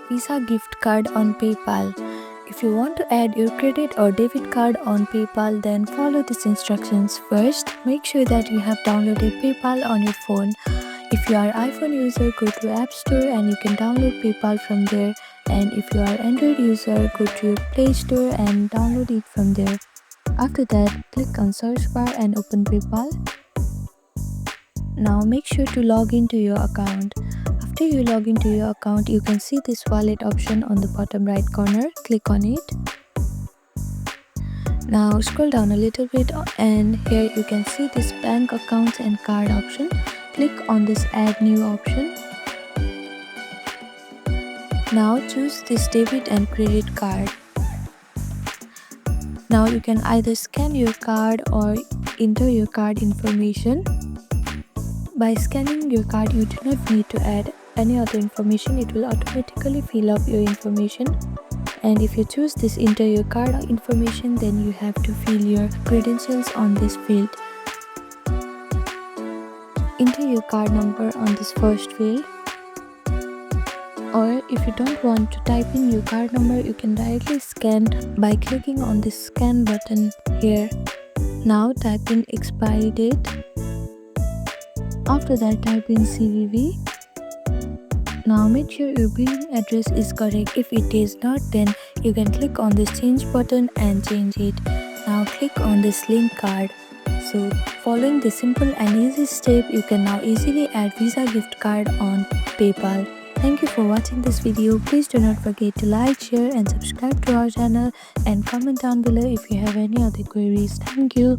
Visa gift card on PayPal. If you want to add your credit or debit card on PayPal, then follow these instructions. First, make sure that you have downloaded PayPal on your phone. If you are iPhone user, go to App Store and you can download PayPal from there. And if you are Android user, go to your Play Store and download it from there. After that, click on search bar and open PayPal. Now make sure to log into your account. After you log into your account, you can see this wallet option on the bottom right corner. Click on it. Now scroll down a little bit and here you can see this bank accounts and card option. Click on this add new option. Now choose this debit and credit card. Now you can either scan your card or enter your card information. By scanning your card, you do not need to add any other information. It will automatically fill up your information. And if you choose this enter your card information, then you have to fill your credentials on this field. Enter your card number on this first field. Or if you don't want to type in your card number, you can directly scan by clicking on this scan button here. Now type in expiry date. After that, type in CVV. Now make sure your billing address is correct. If it is not, then you can click on this change button and change it. Now click on this link card. So following this simple and easy step, you can now easily add Visa gift card on PayPal. Thank you for watching this video. Please do not forget to like, share and subscribe to our channel and comment down below if you have any other queries. Thank you.